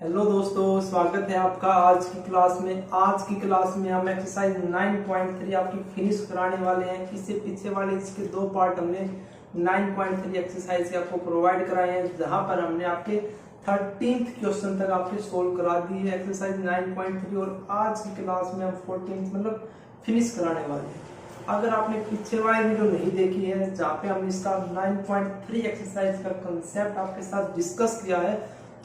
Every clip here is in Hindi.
हेलो दोस्तों, स्वागत है आपका आज की क्लास में। आज की क्लास में हम एक्सरसाइज 9.3 आपकी फिनिश कराने वाले हैं। इससे पीछे वाले इसके दो पार्ट हमने 9.3 एक्सरसाइज के आपको प्रोवाइड कराए हैं, जहां पर हमने आपके 13th क्वेश्चन तक आपके सोल्व करा दी है एक्सरसाइज 9.3। और आज की क्लास में हम 14th मतलब फिनिश कराने वाले हैं। अगर आपने पीछे वाली वीडियो नहीं देखी है, जहाँ पे हमने इसका 9.3 एक्सरसाइज का कंसेप्ट आपके साथ डिस्कस किया है,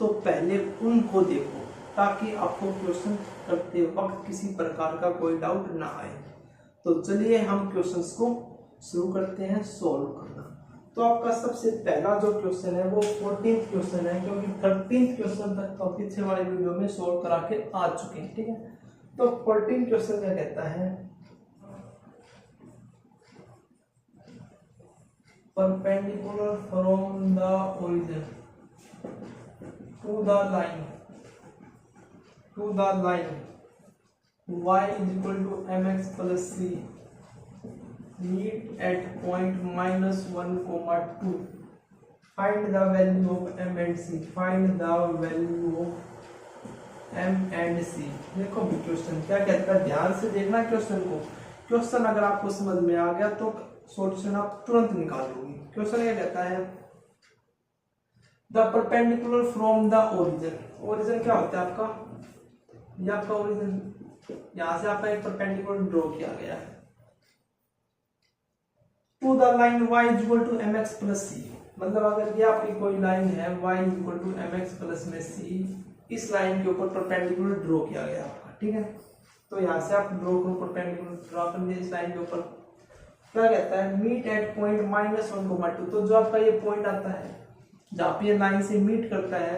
तो पहले उनको देखो ताकि आपको क्वेश्चन करते वक्त किसी प्रकार का कोई डाउट ना आए। तो चलिए हम क्वेश्चंस को शुरू करते हैं सॉल्व करना। तो आपका सबसे पहला जो क्वेश्चन है वो 14th क्वेश्चन है, क्योंकि 13th क्वेश्चन तक तो पीछे वाले वीडियो में सॉल्व करा के आ चुके हैं। ठीक है, तो 14th क्वेश्चन क्या कहता है, perpendicular from the origin to the line y is equal to mx plus c meet at point -1, 2. Find the value of m and c. Find the value of m and c. देखो भी क्वेश्चन क्या कहता है, ध्यान से देखना क्वेश्चन को। क्वेश्चन अगर आपको समझ में आ गया तो सॉल्यूशन आप तुरंत निकाल लोगे। क्वेश्चन क्या कहता है, the perpendicular from the origin. Origin क्या होता है आपका, ये आपका ओरिजिन, यहां से आपका एक परपेंडिकुलर ड्रॉ किया गया है to the line y is equal to mx plus c। मतलब अगर ये आपकी कोई लाइन है y is equal to mx plus में c, इस लाइन के ऊपर परपेंडिकुलर ड्रॉ किया गया आपका। ठीक है, तो यहां से आप ड्रॉ करो, परपेंडिकुलर ड्रॉ कर दिया इस लाइन के ऊपर। क्या कहता है, मीट एट पॉइंट -1, 2। तो जो आपका ये पॉइंट आता है जहां पे ये लाइन से मीट करता है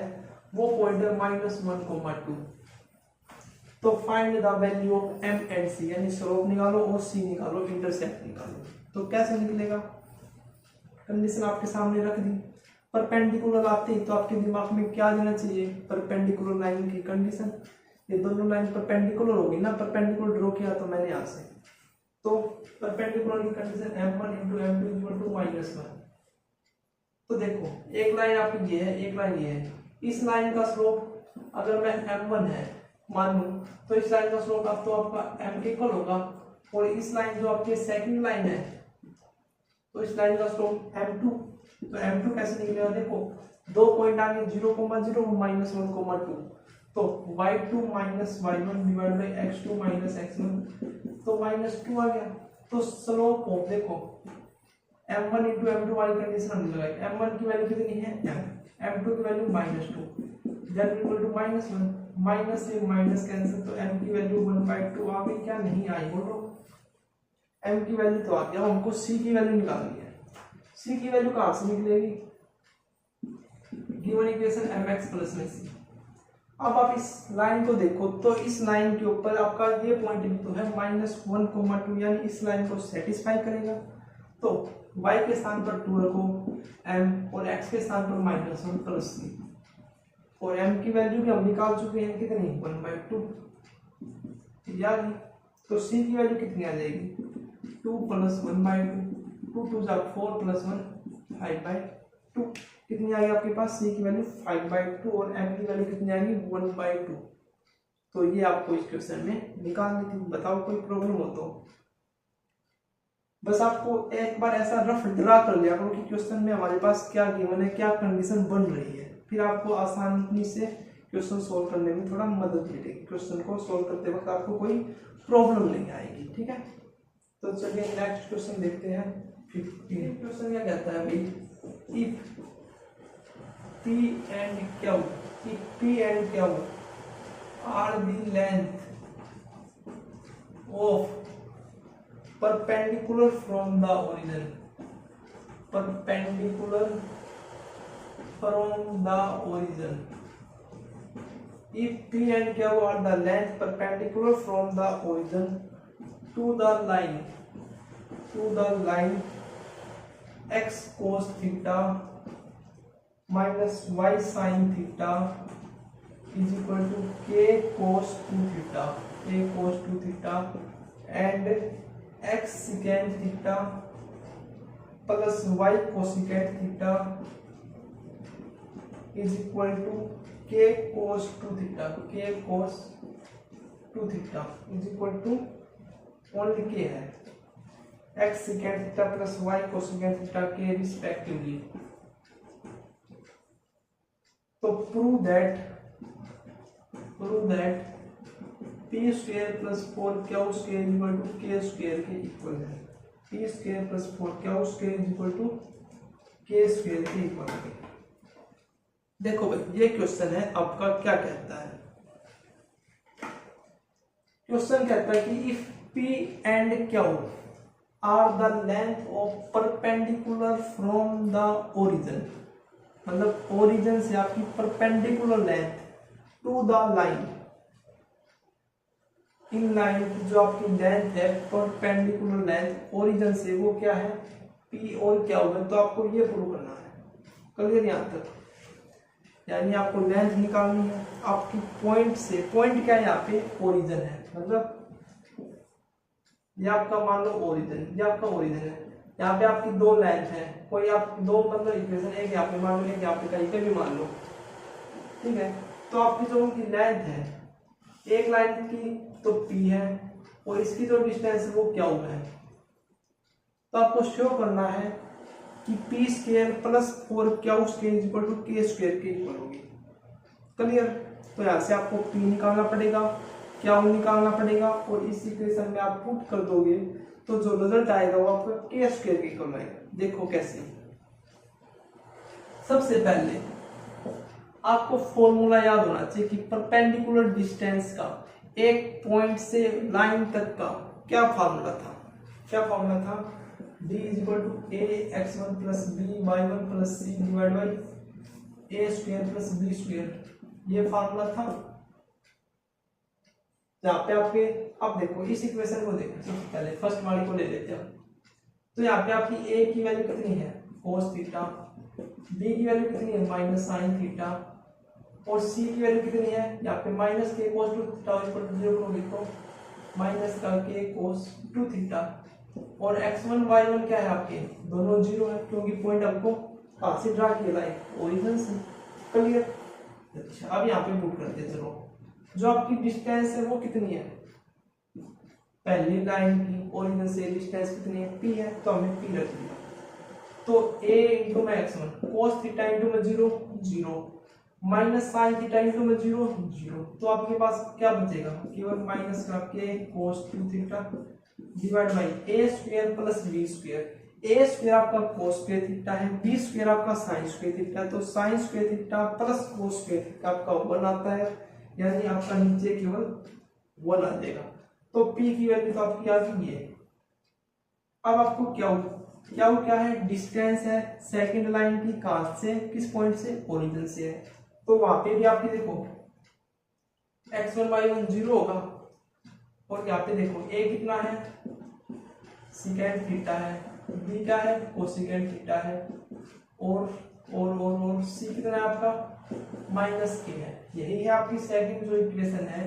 वो पॉइंट है -1, 2। तो find the value of m and c, यानी स्लोप निकालो और c निकालो, इंटरसेप्ट निकालो। तो कैसे निकलेगा, कंडीशन आपके सामने रख दी। परपेंडिकुलर आते ही तो आपके दिमाग में क्या देना चाहिए, परपेंडिकुलर लाइन की कंडीशन। ये दोनों लाइन परपेंडिकुलर होगी ना, परपेंडिकुलर ड्रॉ किया तो मैंने यहां से, तो परपेंडिकुलर की कंडीशन m1 × m2 = -1। तो देखो एक लाइन आपकी ये है, एक लाइन ये है। इस लाइन का स्लोप अगर मैं m1 है मानूं, तो इस लाइन का स्लोप अब तो आपका m के इक्वल होगा। और इस लाइन जो आपकी सेकंड लाइन है, तो इस लाइन का स्लोप m2। तो m2 कैसे निकलेगा, देखो दो पॉइंट आगे 0, 0 -1, 2। तो y2 - y1 divide by x2 - x1, तो -2 आ गया। तो स्लोप ऑफ देखो m1 × m2 वाली कंडीशन हमने लगाई। m1 की वैल्यू कितनी है m, m2 की value -2, then equal to -1, minus से माइनस कैंसिल, तो m की वैल्यू 1/2 आ गई। क्या नहीं आई, बोलो m की वैल्यू तो आ गया, हमको c की वैल्यू निकालनी है। c की वैल्यू कहां से निकलेगी, गिवन इक्वेशन mx प्लस में c। अब आप इस लाइन को देखो, तो इस लाइन के ऊपर आपका ये पॉइंट भी तो है -1, 2, यानी इस लाइन को सेटिस्फाई करेगा। तो y के स्थान पर 2 रखो m, और x के स्थान पर -1 प्लस c। और m की वैल्यू भी हम निकाल चुके हैं, कितनी 1/2 यानी। तो c की वैल्यू कितनी आ जाएगी, 2 + 1/2, 2 2 4 + 1 5/2। कितनी आएगी आपके पास, c की वैल्यू 5/2 और m की वैल्यू कितनी आएगी 1/2। तो ये आपको इस क्वेश्चन में निकालनी थी। बताओ कोई प्रॉब्लम हो तो बस आपको एक बार ऐसा रफ ड्रा कर लिया करो कि क्वेश्चन में हमारे पास क्या गिवन है, क्या कंडीशन बन रही है। फिर आपको आसानी से क्वेश्चन सोल्व करने में थोड़ा मदद मिलेगी। क्वेश्चन को सोल्व करते वक्त आपको कोई प्रॉब्लम नहीं आएगी। ठीक है, तो चलिए नेक्स्ट क्वेश्चन देखते हैं। 15 क्वेश्चन क्या कहता है भाई, if P and Q are the length of perpendicular from the origin, if P and Q are the length perpendicular from the origin to the line x cos theta minus y sin theta is equal to k cos 2 theta and x secant theta plus y cosecant theta is equal to k के cos 2 theta, k cos 2 theta is equal to only k है x secant theta plus y cosecant theta k respectively. तो prove that p square plus 4 Q square equal to के स्क्वायर के इक्वल है। P square plus 4 Q square equal to के स्क्वायर के इक्वल है। देखो भाई ये क्वेश्चन है आपका, क्या कहता है क्वेश्चन, कहता है कि if P and Q are the length of perpendicular from the origin, मतलब ओरिजिन से आपकी perpendicular length to the line, इन लाइन की जो आपकी लेंथ है परपेंडिकुलर लेंथ ओरिजिन से वो क्या है पी और क्या होगा। तो आपको ये प्रूव करना है, क्लियर यहाँ तक, यानी आपको लेंथ निकालनी है आपकी पॉइंट से। पॉइंट क्या है यहाँ पे ओरिजिन है, मतलब ये आपका मान लो ओरिजिन, ये आपका ओरिजिन है। यहाँ पे आपकी दो लेंथ है, कोई आप दो मतलब इक्वेशन, एक यहाँ पे मान लो एक यहाँ पे कहीं पे भी मान लो, ठीक है। तो आपकी जो उनकी लेंथ है एक लाइन की तो पी है और इसकी जो डिस्टेंस है वो क्या है। तो आपको शो करना है कि P square plus 4 Q square equal to के स्क्वायर के इक्वल होगी, क्लियर। तो यहाँ से आपको पी निकालना पड़ेगा, क्या निकालना पड़ेगा और इस इक्वेशन में आप पुट कर दोगे तो जो रिजल्ट आएगा वो आपका के स्क्वायर के इक्वल आएगा। देखो कैसे, सबसे पहले आपको फॉर्मूला याद होना चाहिए कि परपेंडिकुलर डिस्टेंस का एक पॉइंट से लाइन तक का क्या फॉर्मूला था, d is equal to A X one plus B Y one plus C divide by A square plus B square, ये फॉर्मूला था। यहाँ पे आपके अब देखो इस इक्वेशन को देखो, सबसे पहले फर्स्ट वाली को ले लेते हैं। तो यहाँ पे आपकी ए की वैल्यू कितनी है कोस थीटा, बी की वैल्यू कितनी है माइनस साइन थीटा और सी की वैल्यू कितनी है यहाँ पे माइनस के कोस 2 थीटा इक्वल टू 0 को लिखो माइनस का के कोस 2 थीटा और x1 y1 क्या है आपके दोनों 0 है क्योंकि पॉइंट आपको कहां से ड्रा किया है ओरिजिन से, क्लियर। अच्छा अब यहाँ पे पुट करते चलो, जो आपकी डिस्टेंस है वो कितनी है पहली लाइन की ओरिजिन से डिस्टेंस कितनी है p है, तो हमने p रख दिया। तो a इंटू में x1 cos थीटा इंटू में 0 माइनस साइन थीटा इंटू में 0 तो आपके पास क्या बचेगा केवल माइनस का के cos 2 theta divide by a square plus b square. a square आपका cos स्क्वायर थीटा है, b स्क्वायर आपका sin स्क्वायर थीटा है, तो sin square theta plus cos square theta आपका 1 आता है, यानी आपका नीचे केवल 1 आ जाएगा। तो p की वैल्यू तो आपकी आ गई है। अब आपको क्या है डिस्टेंस है सेकंड लाइन की, कहां से किस पॉइंट से ओरिजिन से है, तो वहां पे भी आपके देखो x1 y1 0 होगा और यहाँ पे देखो a कितना है सेकेंड थीटा है, b क्या है कोसेकेंड थीटा है और c कितना है आपका माइनस के है। यही है आपकी सेकंड जो इक्वेशन है।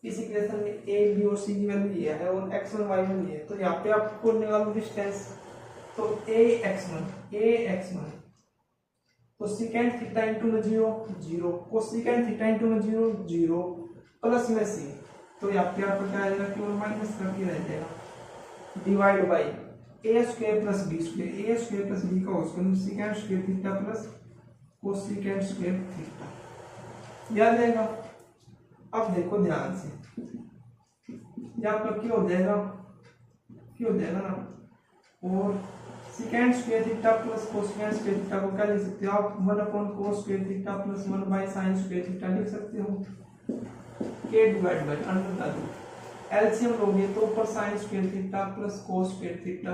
इस इक्वेशन में a b और c की वैल्यू ये है और x1 y1 ये है। तो यहाँ पे आपको निकालो डिस्टेंस, तो a x1 तो सेकेंड थीटा इंटू में 0 कोसेकेंड थीटा इंटू में 0 प्लस में c, तो यहाँ पे आपको क्या आएगा केवल माइनस करके रह जाएगा divide by A square plus B square, A square plus B का whole square secant square theta plus cosecant square theta, याद रहेगा। अब देखो ध्यान से ये आपका क्या हो जाएगा ना, और secant square theta plus cosecant square theta को क्या लिख सकते हो आप 1/cos square theta plus 1/sin square theta लिख सकते हो, के डिवाइड बाय अंडर का एलसीएम लोगे तो ऊपर sin square theta plus cos square theta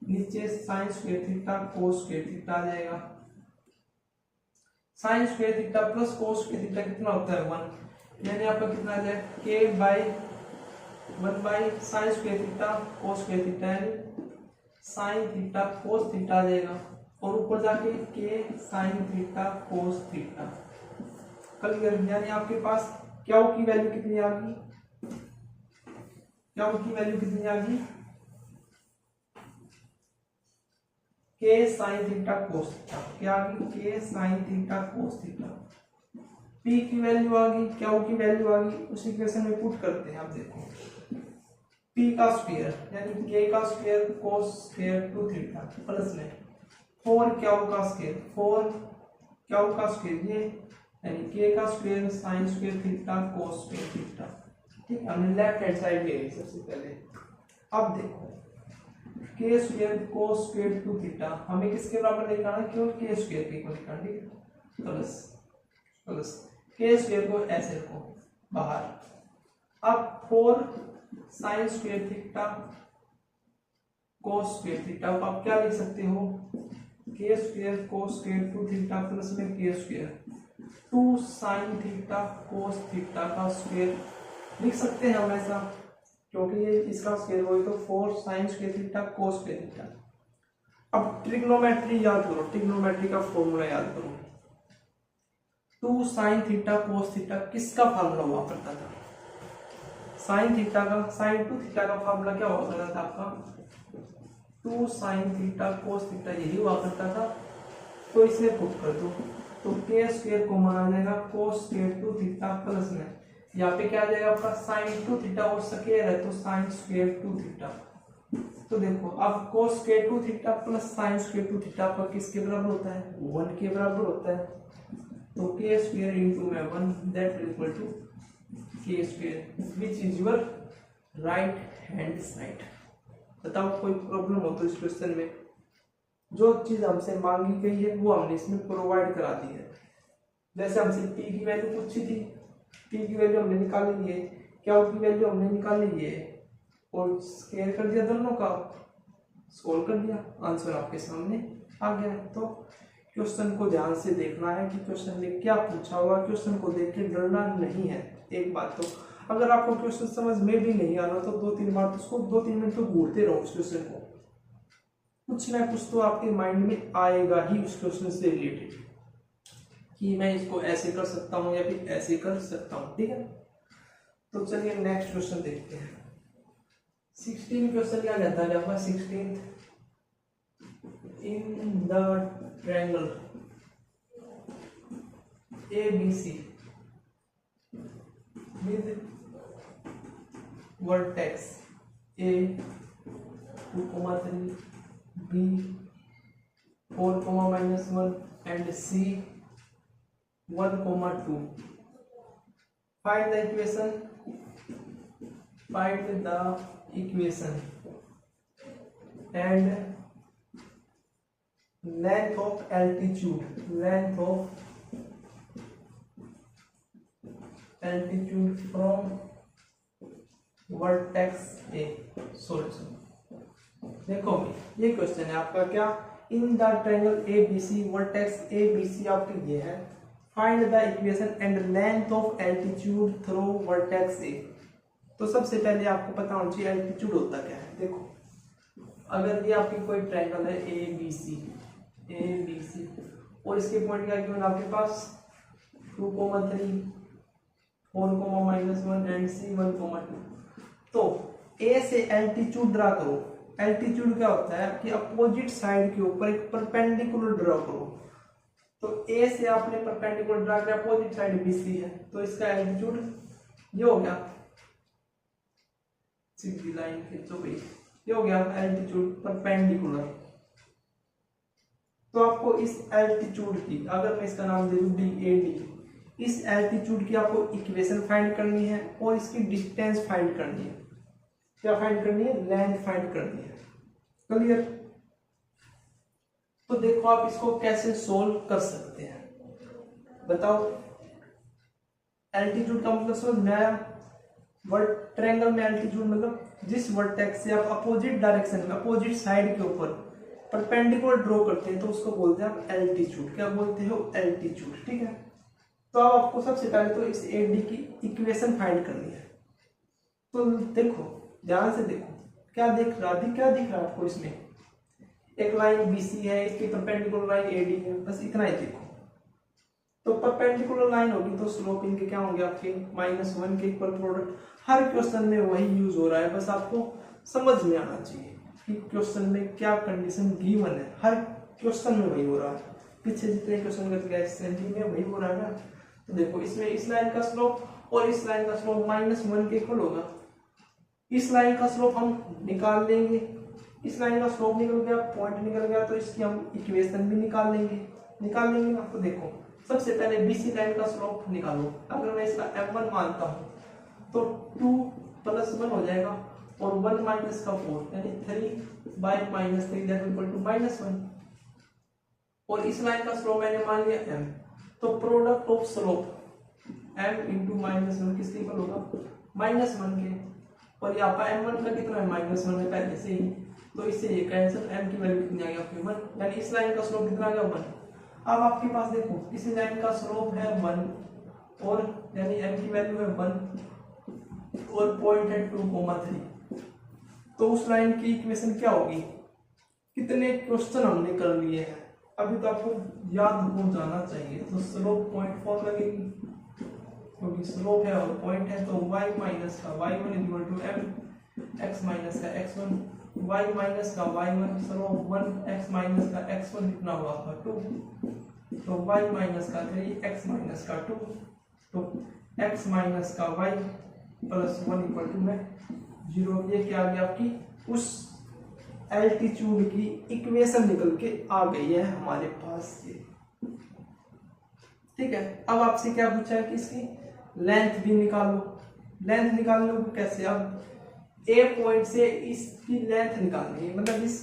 नीचे sin square theta cos square theta आ जाएगा। sin square theta plus cos square theta कितना होता है 1, यानी आपका कितना आ जाएगा k by 1/sin square theta cos square theta यानी sin थीटा cos थीटा आ जाएगा और ऊपर जाके k sin theta cos theta, clear. यानी आपके पास क्या की वैल्यू कितनी आ गई, क्या की वैल्यू कितनी आ गई k sin theta cos theta, क्या आ गई k sin theta cos theta. P की वैल्यू आ गई, Q की वैल्यू आ गई, उस इक्वेशन में पुट करते हैं। आप देखो P का स्क्वायर यानी K का square cos square 2 theta plus में 4Q का स्क्वायर 4Q का स्क्वायर ये यानी K का square sin square theta cos square theta. ठीक है, हमने लेफ्ट हैंड साइड ले ली सबसे पहले। अब देखो K square cos square 2 theta हमें किसके बराबर निकालना है? केवल K स्क्वायर के को निकालना। ठीक है, प्लस प्लस K स्क्वायर को ऐसे रखो बाहर। अब 4 sin square theta cos square theta को आप क्या लिख सकते हो? K square cos square 2 theta plus में K square 2 sin theta cos theta का स्क्वायर लिख सकते हैं हम ऐसा, क्योंकि ये इसका स्क्वायर हो तो 4 sin square theta cos square theta. अब ट्रिग्नोमेट्री याद करो, ट्रिग्नोमेट्री का फॉर्मूला याद करो। 2 sin थीटा cos थीटा किसका फॉर्मूला हुआ करता था? sin थीटा का, sin 2 थीटा का फॉर्मूला क्या हुआ करता था आपका? 2 sin थीटा cos थीटा, यही हुआ करता था। तो इसे पुट कर दो तो k स्क्वायर को माना जाएगा cos स्क्वायर 2 थीटा प्लस में यहाँ पे क्या आ जाएगा आपका sin 2 थीटा और स्क्वायर है तो sin स्क्वायर 2 थीटा। तो देखो अब cos square 2 theta plus sin square 2 theta आपका किसके बराबर होता है? 1 के बराबर होता है। तो k स्क्वायर इंटू में 1 that equal to k square which is your right hand side. बताओ कोई प्रॉब्लम हो तो इस क्वेश्चन में? जो चीज हमसे मांगी गई है वो हमने इसमें प्रोवाइड करा दी है। जैसे हमसे p की वैल्यू पूछी थी, p की वैल्यू हमने निकाल ली है, q की वैल्यू हमने निकाल ली है और स्क्वायर कर दिया, दोनों का सोल्व कर दिया, आंसर आपके सामने आ गया। तो क्वेश्चन को ध्यान से देखना है कि क्वेश्चन में क्या पूछा हुआ। क्वेश्चन को देख के डरना नहीं है। एक बात तो अगर आपको क्वेश्चन समझ में भी नहीं आ रहा तो 2-3 बार तो उसको 2-3 मिनट तो घूरते रहो उस क्वेश्चन को, कुछ ना कुछ तो आपके माइंड में आएगा ही उस क्वेश्चन से रिलेटेड कि मैं इसको ऐसे कर सकता हूँ या फिर ऐसे कर सकता हूँ। ठीक है, तो चलिए नेक्स्ट क्वेश्चन देखते हैं। 16 क्वेश्चन क्या कहता है आपका? 16 in the triangle ABC with vertex A 2,3 B 4, -1 and C 1,2 find the equation and length of altitude from vertex A। Solution देखो ये क्वेश्चन है आपका क्या? In the triangle ABC vertex ABC आपकी ये है। Find the equation and length of altitude through vertex A। तो सबसे पहले आपको पता होना चाहिए एल्टीट्यूड होता क्या है। देखो अगर ये आपकी कोई ट्रायंगल है ABC और इसके पॉइंट क्या गिवन आपके पास 2,3 4, -1 एंड C 1,2। तो A से एल्टीट्यूड ड्रा करो। एल्टीट्यूड क्या होता है कि अपोजिट साइड के ऊपर एक परपेंडिकुलर ड्रा करो। तो A से आपने परपेंडिकुलर ड्रा किया, अपोजिट साइड BC है तो इसका एल्टीट्यूड ये हो गया, सीधी लाइन खींचो भाई, ये हो गया एल्टीट्यूड परपेंडिकुलर। तो आपको इस एल्टीट्यूड की, अगर मैं इसका नाम दे दूं DAD, इस एल्टीट्यूड की आपको इक्वेशन फाइंड करनी है और इसकी डिस्टेंस फाइंड करनी है। क्या फाइंड करनी है? लेंथ फाइंड करनी है। क्लियर? तो देखो आप इसको कैसे सोल्व कर सकते हैं बताओ। एल्टीट्यूड का मतलब समझ में आया? ट्रायंगल में एल्टीट्यूड मतलब जिस वर्टेक्स से आप अपोजिट डायरेक्शन में अपोजिट साइड के ऊपर परपेंडिकुलर ड्रॉ करते हैं तो उसको बोलते हैं आप एल्टीट्यूड। क्या बोलते हो? एल्टीट्यूड। ठीक है, तो अब आपको सबसे पहले तो इस AD की इक्वेशन फाइंड करनी है। तो देखो ध्यान से देखो, क्या दिख रहा है आपको? इसमें एक लाइन BC है, इसकी परपेंडिकुलर लाइन AD है, बस इतना ही देखो। तो परपेंडिकुलर लाइन होगी तो स्लोप इनके क्या होंगे आपके -1 के इक्वल प्रोडक्ट। हर क्वेश्चन में वही यूज हो रहा है, बस आपको समझ में आना चाहिए कि क्वेश्चन में क्या कंडीशन गिवन है। हर क्वेश्चन में वही हो रहा है, पीछे जितने क्वेश्चन कर गए में वही हो रहा है ना। तो देखो इसमें इस लाइन का स्लोप और इस लाइन का स्लोप -1 के इक्वल होगा। इस लाइन का स्लोप हम निकाल लेंगे, इस लाइन का स्लोप निकल गया, पॉइंट निकल गया, तो इसकी हम इक्वेशन भी निकाल लेंगे ना। तो देखो सबसे पहले BC लाइन का स्लोप निकालो। अगर मैं इसका m1 मानता हूँ तो 2 + 1 हो जाएगा और 1 - 4 यानी 3/-3 = -1। और इस लाइन का स्लोप मैंने मान लिया m, तो प्रोडक्ट ऑफ स्लोप m × -1 किसके इक्वल होगा, -1 के। और यहाँ पर m1 का कितना है, -1 है पहले से ही, तो इससे ये कैंसिल, m की वैल्यू कितनी आ गई आपकी 1, यानी इस लाइन का स्लोप कितना आ गया 1। अब आपके पास देखो इस लाइन का स्लोप है 1 और यानी m की वैल्यू है 1 और पॉइंट है 2,3। तो उस लाइन की इक्वेशन क्या होगी, कितने क्वेश्चन हमने कर लिए हैं अभी, तो आपको याद हो जाना चाहिए। तो स्लोप 0.4 लगेगी क्योंकि स्लोप है और पॉइंट है, तो y माइनस का y1 = m, x माइनस का x1, y माइनस का y1 स्लोप 1, x माइनस का x1 कितना हुआ आपका 2, तो y माइनस का 3, x माइनस का 2, तो x माइनस का y + 1 = 0। ये क्या आ गया आपकी उस एल्टीट्यूड की इक्वेशन निकल के आ गई है हमारे पास ये, ठीक है। अब आपसे क्या पूछा है कि इसकी लेंथ भी निकालो। लेंथ निकालने को कैसे, अब ए पॉइंट से इसकी लेंथ निकालनी है, मतलब इस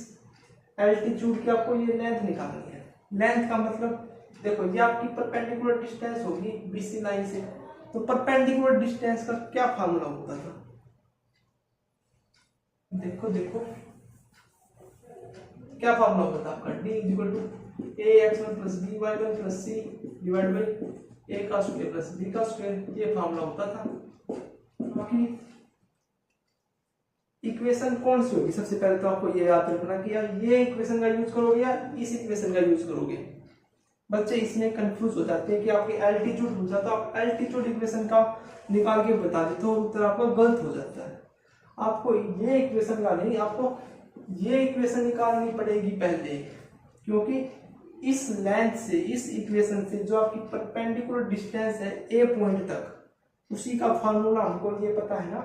एल्टीट्यूड की आपको ये लेंथ निकालनी है। लेंथ का मतलब देखो ये आपकी परपेंडिकुलर डिस्टेंस होगी BC लाइन से, तो परपेंडिकुलर डिस्टेंस का क्या फार्मूला होता था, देखो क्या फार्मूला होता था आपका, D = ax1 + by1 + c / a का स्क्वायर + b का स्क्वायर, ये फार्मूला होता था। बाकी इक्वेशन कौन सी होगी, सबसे पहले तो आपको ये याद रखना कि यार ये इक्वेशन का यूज करोगे या इस इक्वेशन का यूज करोगे। बच्चे इसमें कंफ्यूज हो जाते हैं कि आपके एल्टीट्यूड पूछा तो आप एल्टीट्यूड इक्वेशन का निकाल के बता देते हो, उत्तर आपका गलत हो जाता है। आपको ये इक्वेशन का नहीं, आपको ये इक्वेशन निकालनी पड़ेगी पहले, क्योंकि इस लेंथ से, इस इक्वेशन से जो आपकी परपेंडिकुलर डिस्टेंस है ए पॉइंट तक, उसी का फार्मूला हमको ये पता है ना।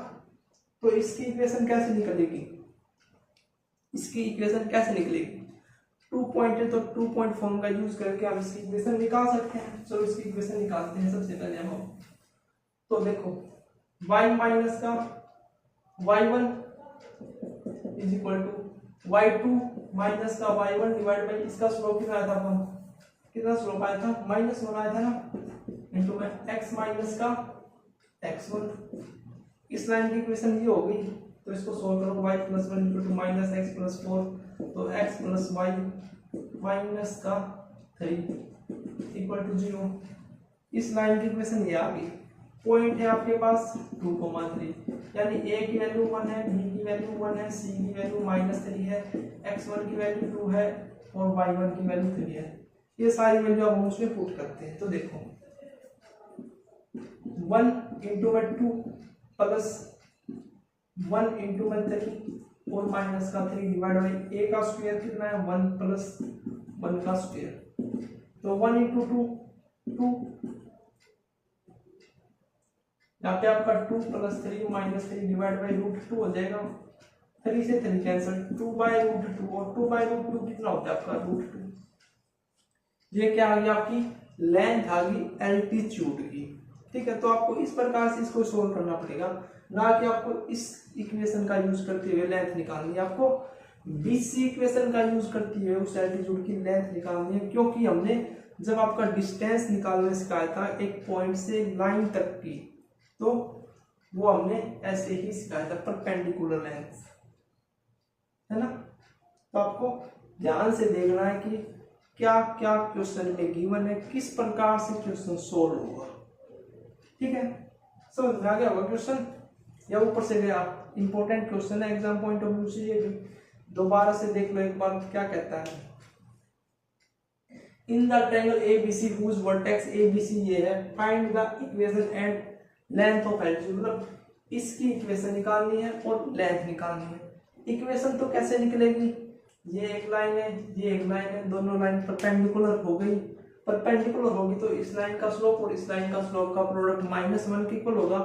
तो इसकी इक्वेशन कैसे निकलेगी, इसकी इक्वेशन कैसे निकलेगी, 2 पॉइंट है तो 2 पॉइंट फॉर्म का यूज करके आप इसकी इक्वेशन निकाल सकते हैं। चलो इसकी इक्वेशन निकालते हैं सबसे पहले हम। तो देखो y माइनस का y1 = y2 माइनस का y1 डिवाइड बाई इसका स्लोप कितना आया था, कितना स्लोप आया था, -1 आया था ना, इनटू में x माइनस का x1। इस लाइन की इक्वेशन ये हो गई, तो इसको सोल्व करो, y + 1 = -x + 4, तो x + y माइनस का 3 = 0। इस लाइन की इक्वेशन ये आ गई। पॉइंट है आपके पास 2,3, यानी a की वैल्यू 1 है, b की वैल्यू 1 है, c की वैल्यू -3 है, x1 की वैल्यू 2 है और y1 की वैल्यू 3 है। ये सारी वैल्यू आप उसमें पुट करते हैं। तो देखो 1 × 2 प्लस 1 × 3 और माइनस का 3 डिवाइड बाई a का स्क्वायर कितना है, 1 + 1 का स्क्वायर, तो 1 × 2 2, यहाँ पे आपका 2 + 3 -3 डिवाइड बाई √2 हो जाएगा। 3 से 3 कैंसिल, 2/√2 और 2/√2 कितना होता है आपका √2। ये क्या आ गई आपकी लेंथ आ गई एल्टीट्यूड की, ठीक है। तो आपको इस प्रकार से इसको सोल्व करना पड़ेगा, ना कि आपको इस इक्वेशन का यूज करते हुए लेंथ निकालनी है। आपको BC इक्वेशन का यूज करते हुए उस एल्टीट्यूड की लेंथ निकालनी है, क्योंकि हमने जब आपका डिस्टेंस निकालने सिखाया था एक पॉइंट से लाइन तक की, तो वो हमने ऐसे ही सिखाया था, परपेंडिकुलर लेंथ, है ना। तो आपको ध्यान से देखना है कि क्या क्या क्वेश्चन में गिवन है, किस प्रकार से क्वेश्चन सोल्व होगा, ठीक है। समझ में आ गया होगा क्वेश्चन, या ऊपर से गया इंपॉर्टेंट क्वेश्चन है एग्जाम पॉइंट ऑफ व्यू से। ये भी दोबारा से देख लो एक बार क्या कहता है। In the triangle ABC whose vertex ABC ये है, find the equation and length of altitude, मतलब इसकी इक्वेशन निकालनी है और लेंथ निकालनी है। इक्वेशन तो कैसे निकलेगी, ये एक लाइन है, ये एक लाइन है, दोनों लाइन परपेंडिकुलर हो गई, परपेंडिकुलर होगी तो इस लाइन का स्लोप और इस लाइन का स्लोप का प्रोडक्ट -1 के इक्वल होगा,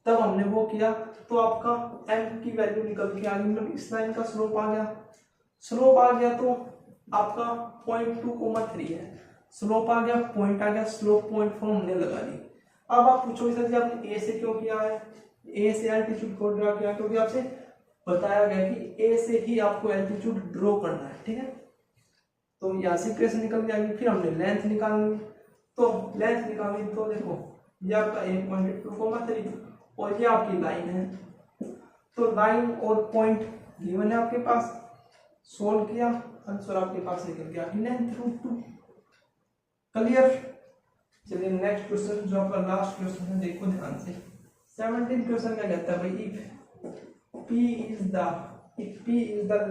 तब हमने वो किया तो आपका m की वैल्यू निकल के आ गई, मतलब इस लाइन का स्लोप आ गया। स्लोप आ गया तो आपका 0.2,3 है, स्लोप आ गया, पॉइंट आ गया, स्लोप पॉइंट फॉर्म हमने लगा दी। अब आप पूछोगे सर जी आपने ए से क्यों किया है, ए से एल्टीट्यूड को ड्रा किया, क्योंकि आपसे बताया गया कि ए से ही आपको एल्टीट्यूड ड्रॉ करना है, ठीक है। तो यहाँ से इक्वेशन निकल जाएगी, फिर हमने लेंथ निकालनी, तो लेंथ निकालनी तो देखो ये आपका 1.2,3 और ये आपकी लाइन है, तो लाइन और पॉइंट गिवन है आपके पास, सोल्व किया, आंसर आपके पास निकल गया लेंथ √2। क्लियर। चलिए नेक्स्ट क्वेश्चन जो आपका लास्ट क्वेश्चन है, देखो ध्यान से। 17 क्वेश्चन क्या कहता है भाई, if P is the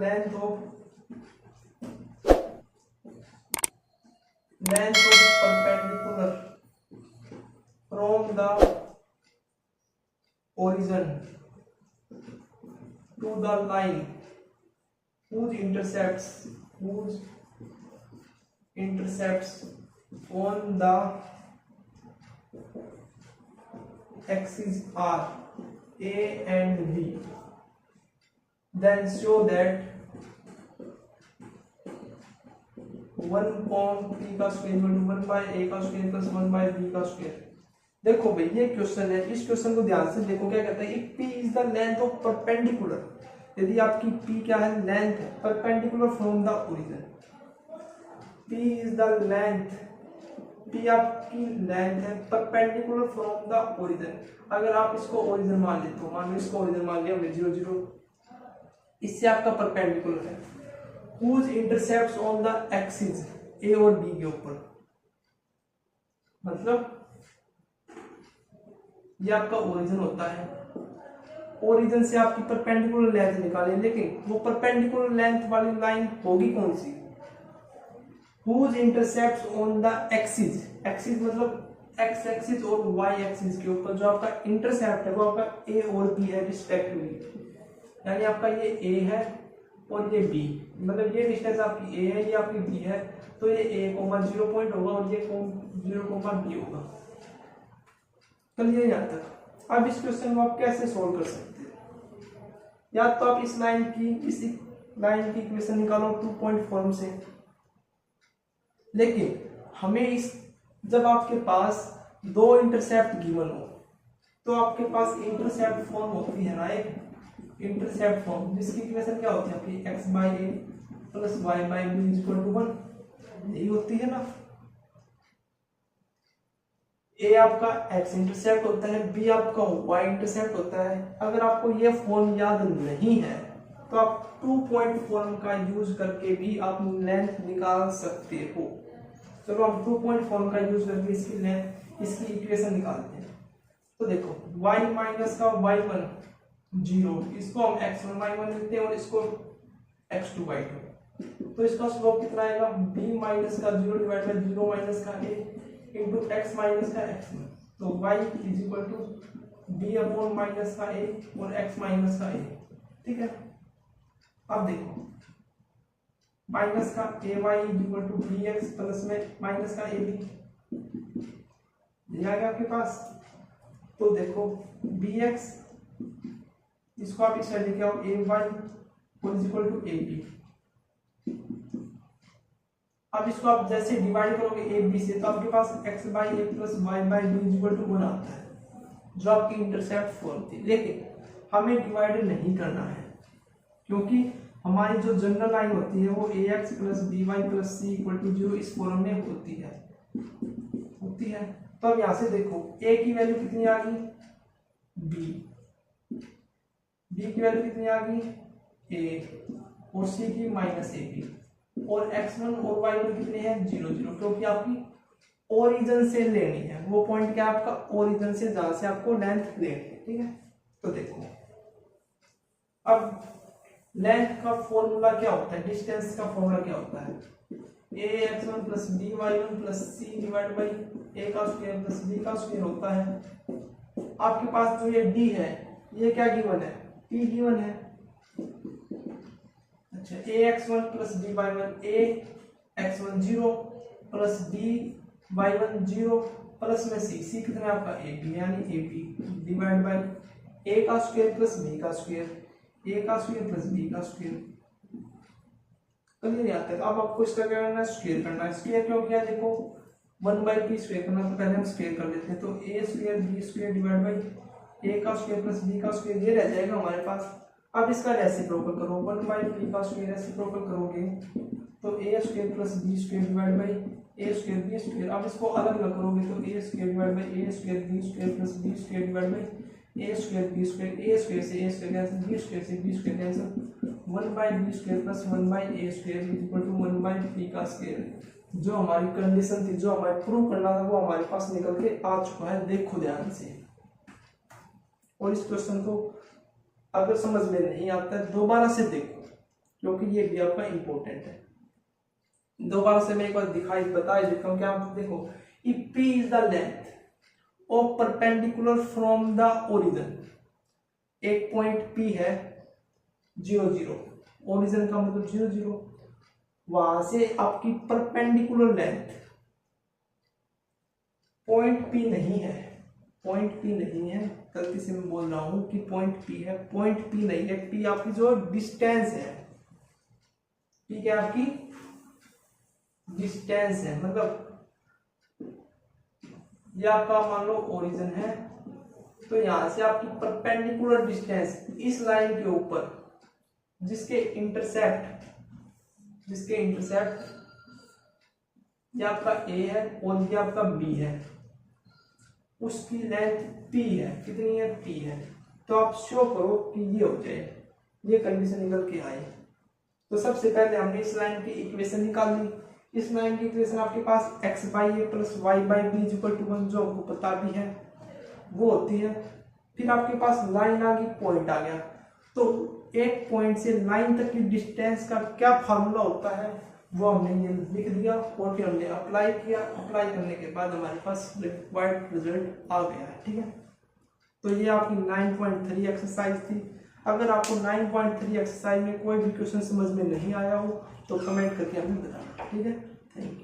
length of perpendicular from the origin to the line whose intercepts on the axes are A and B, then show that 1 P का square equal to 1 by A का स्क्वायर प्लस 1 बाय B का स्क्वायर। देखो भाई ये क्वेश्चन है, इस क्वेश्चन को ध्यान से देखो क्या कहता है, P is the length of perpendicular, यदि आपकी P क्या है, लेंथ है, perpendicular from the origin, P is the length, P आपकी लेंथ है परपेंडिकुलर फ्रॉम द ओरिजिन। अगर आप इसको ओरिजिन मान लेते हो, मान लो इसको ओरिजिन मान लिया हमने 0 0, इससे आपका परपेंडिकुलर है, whose intercepts on the axis A और B के ऊपर, मतलब ये आपका ओरिजिन होता है, ओरिजिन से आपकी परपेंडिकुलर लेंथ निकालें, लेकिन वो परपेंडिकुलर लेंथ वाली लाइन होगी कौन सी, whose intercepts on the axis, axis मतलब x एक्सिस और y एक्सिस के ऊपर जो आपका इंटरसेप्ट है वो आपका A और B है रिस्पेक्टिवली, यानी आपका ये A है और ये B, मतलब ये डिस्टेंस आपकी A है, ये आपकी B है, तो ये A, 0 पॉइंट होगा और ये 0, B होगा। चलिए यहाँ तक। अब इस क्वेश्चन को आप कैसे सोल्व कर सकते हैं, या तो आप इस लाइन की इक्वेशन निकालो 2 पॉइंट फॉर्म से, लेकिन हमें जब आपके पास दो इंटरसेप्ट गिवन हो तो आपके पास इंटरसेप्ट फॉर्म होती है ना, एक इंटरसेप्ट फॉर्म जिसकी इक्वेशन क्या होती है आपकी x by A plus Y by B equal to 1, यही होती है ना। ए आपका x इंटरसेप्ट होता है, b आपका y इंटरसेप्ट होता है। अगर आपको ये फॉर्म याद नहीं है तो आप 2 पॉइंट फॉर्म का यूज करके भी आप लेंथ निकाल सकते हो। चलो हम 2 पॉइंट फॉर्म का यूज करके इसकी इक्वेशन निकालते हैं। तो देखो y माइनस का y1 0, इसको हम x1 y1 लिखते हैं और इसको x2 y2, तो इसका स्लोप कितना आएगा, b माइनस का 0 डिवाइड बाय 0 माइनस का a इंटू x माइनस का x1, तो y is equal to b upon minus का a और x माइनस का a, ठीक है। अब देखो माइनस का A Y equal to B X plus में माइनस का ए बी, ये आ गया आपके पास। तो देखो बी एक्स, इसको आप इस साइड लेके आओ, A Y equal to A B. अब इसको आप जैसे डिवाइड करोगे ए बी से तो आपके पास X by A plus Y by B equal to 1 आता है, जो आपकी इंटरसेप्ट फॉर्म थी। लेकिन हमें डिवाइड नहीं करना है क्योंकि हमारी जो जनरल लाइन होती है वो A X plus B Y plus C equal to 0 इस फॉर्म में होती है। तो अब यहाँ से देखो ए की वैल्यू कितनी आ गई, बी की वैल्यू कितनी आ गई, ए, और सी की माइनस ए बी, और x1 और y1 कितने हैं 0 0, क्योंकि आपकी ओरिजिन से लेनी है, वो पॉइंट क्या आपका ओरिजिन से जहां से आपको लेंथ लेनी है, ठीक है। तो देखो अब लेंथ का फॉर्मूला क्या होता है, डिस्टेंस का फॉर्मूला क्या होता है, A x1 plus B y1 plus C divide by A का स्क्वायर प्लस बी का स्क्वायर होता है। आपके पास जो ये d है ये क्या गिवन है, p गिवन है। अच्छा A x1 plus B y1, A x1 0 plus D by 1 0 plus में सी कितना है आपका ए बी, यानी A B divide by A का स्क्वायर प्लस बी का स्क्वायर, ए का स्क्वायर प्लस बी का स्क्वायर। क्लियर यहाँ तक? अब आपको इसका क्या करना है, स्क्वायर करना है। स्क्वायर क्यों किया, देखो 1/p स्क्वायर करना, तो पहले हम स्क्वायर कर लेते हैं। तो A square B square divide by A का स्क्वायर प्लस बी का स्क्वायर, ये रह जाएगा हमारे पास। अब इसका रेसिप्रोकल करो, 1/p का स्क्वायर रेसिप्रोकल करोगे तो A square plus B square divide by A square B square. अब इसको अलग अलग करोगे तो A square divide by A square B square plus B square divide by A square B square, A square से A square cancel, B square से B square cancel, 1/b square plus 1/a square is equal to 1/p का स्क्वायर। जो हमारी कंडीशन थी, जो हमारे प्रूव करना था, वो हमारे पास निकल के आ चुका है। देखो ध्यान से, और इस क्वेश्चन को अगर समझ में नहीं आता है दोबारा से देखो, क्योंकि ये भी आपका इंपॉर्टेंट है। दोबारा से मैं एक बार दिखाई बता देता हूँ। क्या देखो, if p is the length of perpendicular from the origin, एक पॉइंट p है 0 0, ओरिजिन का मतलब 0 0, वहां से आपकी परपेंडिकुलर लेंथ पॉइंट p नहीं है, पॉइंट p नहीं है, गलती से मैं बोल रहा हूं कि पॉइंट p है, पॉइंट p नहीं है। p आपकी जो डिस्टेंस है, p क्या आपकी डिस्टेंस है, मतलब ये आपका मान लो ओरिजिन है, तो यहां से आपकी परपेंडिकुलर डिस्टेंस इस लाइन के ऊपर जिसके इंटरसेप्ट ये आपका ए है और ये आपका बी है, उसकी लेंथ p है। कितनी है, p है। तो आप शो करो कि ये हो जाए, ये कंडीशन निकल के आए। तो सबसे पहले हमने इस लाइन की इक्वेशन निकाल ली। इस लाइन की इक्वेशन आपके पास x by A plus Y by B equal to 1, जो हमको पता भी है वो होती है। फिर आपके पास लाइन आ गई, पॉइंट आ गया। तो एक पॉइंट से लाइन तक की डिस्टेंस का क्या फार्मूला होता है वो हमने ये लिख दिया, और फिर हमने अप्लाई किया। अप्लाई करने के बाद हमारे पास रिक्वायर्ड रिजल्ट आ गया है। ठीक है, तो ये आपकी 9.3 एक्सरसाइज थी। अगर आपको 9.3 एक्सरसाइज में कोई भी क्वेश्चन समझ में नहीं आया हो तो कमेंट करके हमें बताना। ठीक है, थैंक यू।